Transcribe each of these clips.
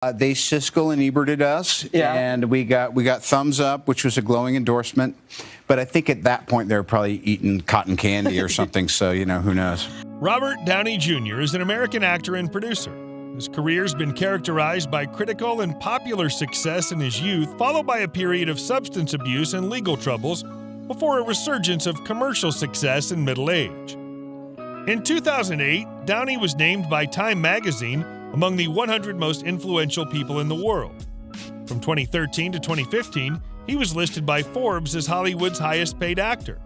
They Siskel and Eberted us, and we got thumbs up, which was a glowing endorsement. But I think at that point they were probably eating cotton candy or something, so, who knows. Robert Downey Jr. is an American actor and producer. His career's been characterized by critical and popular success in his youth, followed by a period of substance abuse and legal troubles, before a resurgence of commercial success in middle age. In 2008, Downey was named by Time magazine among the 100 most influential people in the world. From 2013 to 2015, he was listed by Forbes as Hollywood's highest-paid actor.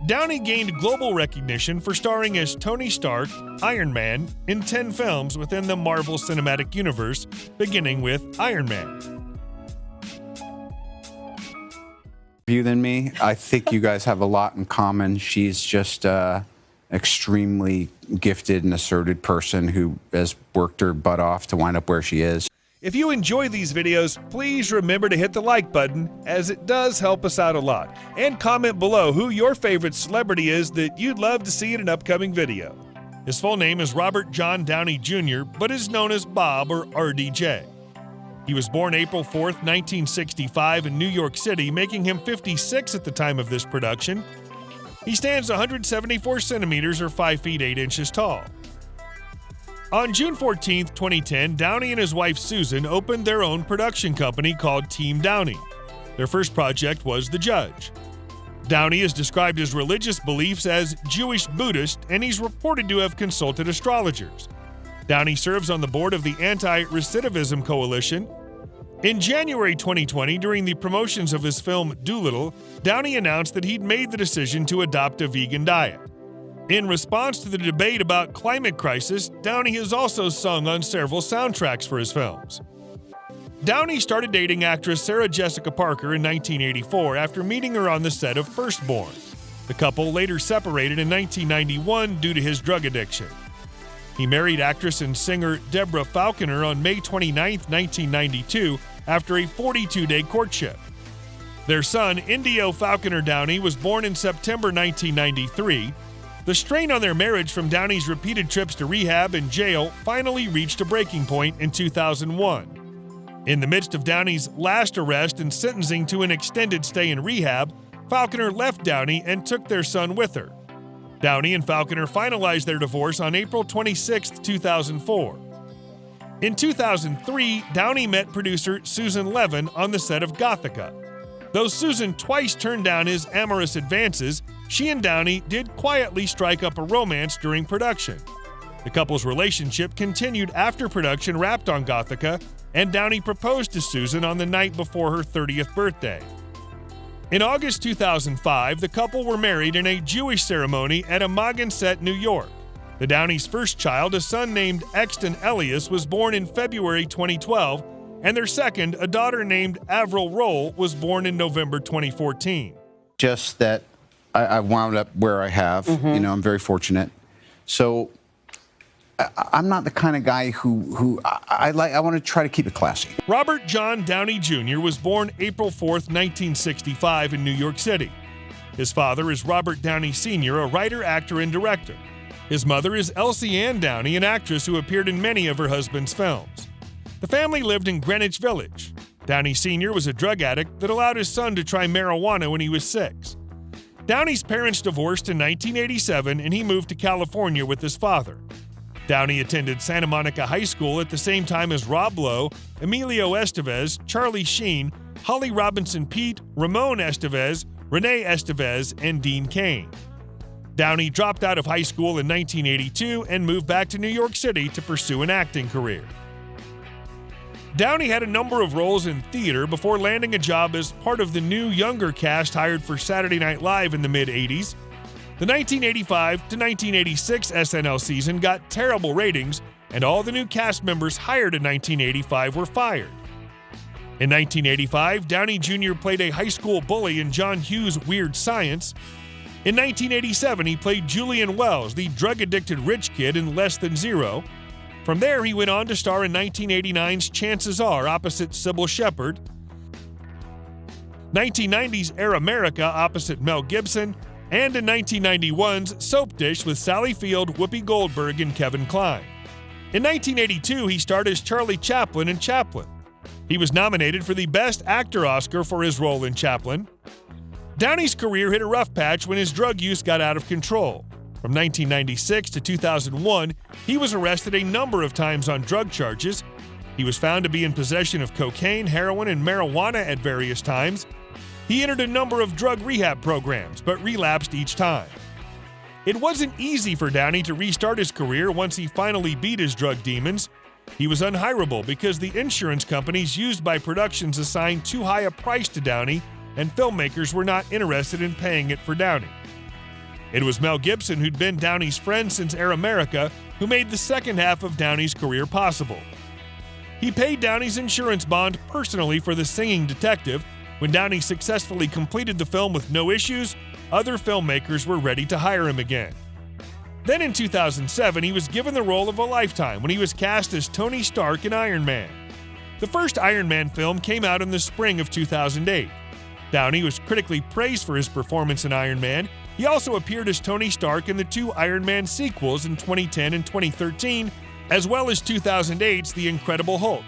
Downey gained global recognition for starring as Tony Stark, Iron Man, in 10 films within the Marvel Cinematic Universe, beginning with Iron Man. Than me, I think you guys have a lot in common. She's just extremely gifted and asserted person who has worked her butt off to wind up where she is. If you enjoy these videos, please remember to hit the like button, as it does help us out a lot. And comment below who your favorite celebrity is that you'd love to see in an upcoming video. His full name is Robert John Downey Jr., but is known as Bob or RDJ. He was born April 4th, 1965 in New York City, making him 56 at the time of this production. He stands 174 centimeters or 5 feet 8 inches tall. On June 14, 2010, Downey and his wife Susan opened their own production company called Team Downey. Their first project was The Judge. Downey is described his religious beliefs as Jewish Buddhist, and he's reported to have consulted astrologers. Downey serves on the board of the Anti-Recidivism Coalition. In January 2020, during the promotions of his film Doolittle, Downey announced that he'd made the decision to adopt a vegan diet. In response to the debate about climate crisis, Downey has also sung on several soundtracks for his films. Downey started dating actress Sarah Jessica Parker in 1984 after meeting her on the set of Firstborn. The couple later separated in 1991 due to his drug addiction. He married actress and singer Deborah Falconer on May 29, 1992, after a 42-day courtship. Their son, Indio Falconer Downey, was born in September 1993. The strain on their marriage from Downey's repeated trips to rehab and jail finally reached a breaking point in 2001. In the midst of Downey's last arrest and sentencing to an extended stay in rehab, Falconer left Downey and took their son with her. Downey and Falconer finalized their divorce on April 26, 2004. In 2003, Downey met producer Susan Levin on the set of Gothica. Though Susan twice turned down his amorous advances, she and Downey did quietly strike up a romance during production. The couple's relationship continued after production wrapped on Gothica, and Downey proposed to Susan on the night before her 30th birthday. In August 2005, the couple were married in a Jewish ceremony at Amagansett, New York. The Downeys' first child, a son named Exton Elias, was born in February 2012, and their second, a daughter named Avril Roll, was born in November 2014. Just that I wound up where I have. I'm very fortunate. So I'm not the kind of guy who I want to try to keep it classy. Robert John Downey Jr. was born April 4th, 1965 in New York City. His father is Robert Downey Sr., a writer, actor, and director. His mother is Elsie Ann Downey, an actress who appeared in many of her husband's films. The family lived in Greenwich Village. Downey Sr. was a drug addict that allowed his son to try marijuana when he was 6. Downey's parents divorced in 1987, and he moved to California with his father. Downey attended Santa Monica High School at the same time as Rob Lowe, Emilio Estevez, Charlie Sheen, Holly Robinson Peete, Ramon Estevez, Renee Estevez, and Dean Cain. Downey dropped out of high school in 1982 and moved back to New York City to pursue an acting career. Downey had a number of roles in theater before landing a job as part of the new younger cast hired for Saturday Night Live in the mid-'80s. The 1985 to 1986 SNL season got terrible ratings, and all the new cast members hired in 1985 were fired. In 1985, Downey Jr. played a high school bully in John Hughes' Weird Science. In 1987, he played Julian Wells, the drug-addicted rich kid in Less Than Zero. From there, he went on to star in 1989's Chances Are opposite Sybil Shepherd, 1990's Air America opposite Mel Gibson, and in 1991's Soap Dish with Sally Field, Whoopi Goldberg, and Kevin Kline. In 1982, he starred as Charlie Chaplin in Chaplin. He was nominated for the Best Actor Oscar for his role in Chaplin. Downey's career hit a rough patch when his drug use got out of control. From 1996 to 2001, he was arrested a number of times on drug charges. He was found to be in possession of cocaine, heroin, and marijuana at various times. He entered a number of drug rehab programs, but relapsed each time. It wasn't easy for Downey to restart his career once he finally beat his drug demons. He was unhireable because the insurance companies used by productions assigned too high a price to Downey, and filmmakers were not interested in paying it for Downey. It was Mel Gibson, who'd been Downey's friend since Air America, who made the second half of Downey's career possible. He paid Downey's insurance bond personally for The Singing Detective. When Downey successfully completed the film with no issues, other filmmakers were ready to hire him again. Then in 2007, he was given the role of a lifetime when he was cast as Tony Stark in Iron Man. The first Iron Man film came out in the spring of 2008. Downey was critically praised for his performance in Iron Man. He also appeared as Tony Stark in the two Iron Man sequels in 2010 and 2013, as well as 2008's The Incredible Hulk.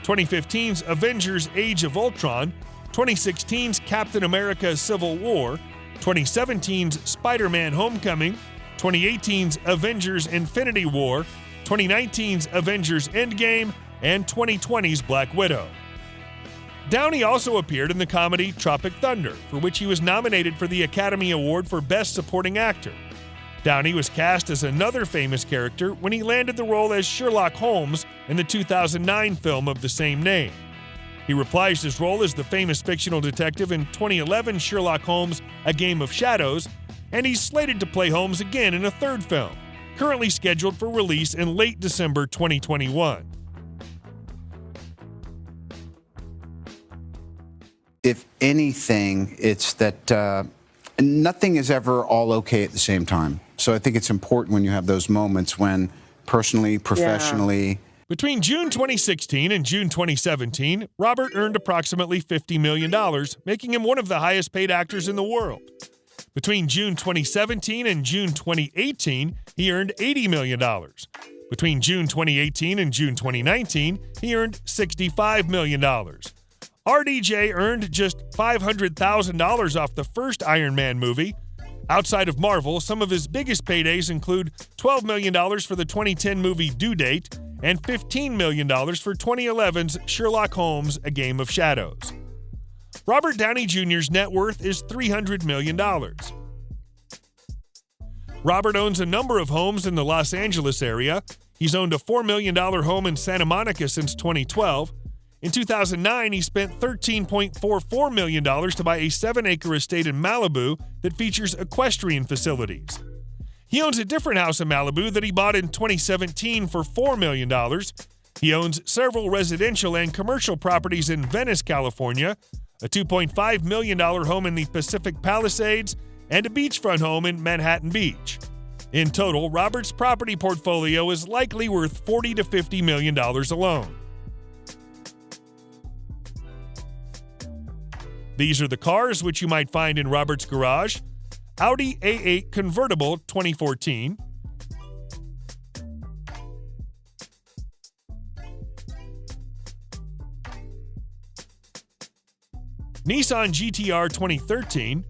2015's Avengers Age of Ultron, 2016's Captain America Civil War, 2017's Spider-Man Homecoming, 2018's Avengers Infinity War, 2019's Avengers Endgame, and 2020's Black Widow. Downey also appeared in the comedy Tropic Thunder, for which he was nominated for the Academy Award for Best Supporting Actor. Downey was cast as another famous character when he landed the role as Sherlock Holmes in the 2009 film of the same name. He reprised his role as the famous fictional detective in 2011 Sherlock Holmes: A Game of Shadows, and he's slated to play Holmes again in a third film, currently scheduled for release in late December 2021. If anything, it's that nothing is ever all okay at the same time. So I think it's important when you have those moments when personally, professionally. Between June 2016 and June 2017, Robert earned approximately $50 million, making him one of the highest paid actors in the world. Between June 2017 and June 2018, he earned $80 million. Between June 2018 and June 2019, he earned $65 million. RDJ earned just $500,000 off the first Iron Man movie. Outside of Marvel, some of his biggest paydays include $12 million for the 2010 movie Due Date and $15 million for 2011's Sherlock Holmes: A Game of Shadows. Robert Downey Jr.'s net worth is $300 million. Robert owns a number of homes in the Los Angeles area. He's owned a $4 million home in Santa Monica since 2012. In 2009, he spent $13.44 million to buy a 7-acre estate in Malibu that features equestrian facilities. He owns a different house in Malibu that he bought in 2017 for $4 million. He owns several residential and commercial properties in Venice, California, a $2.5 million home in the Pacific Palisades, and a beachfront home in Manhattan Beach. In total, Robert's property portfolio is likely worth $40 to $50 million alone. These are the cars which you might find in Robert's garage: Audi A8 convertible 2014, Nissan GTR 2013,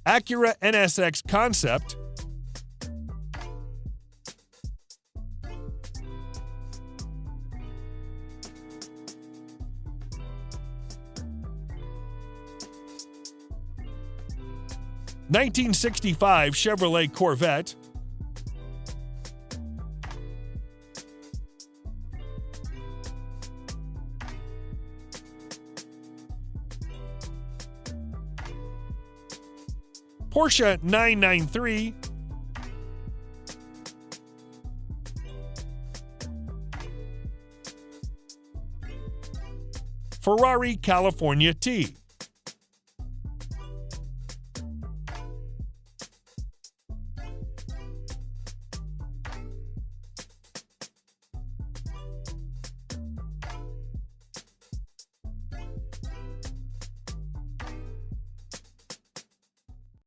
Acura NSX Concept, (1965) Chevrolet Corvette, Porsche 993, Ferrari California T.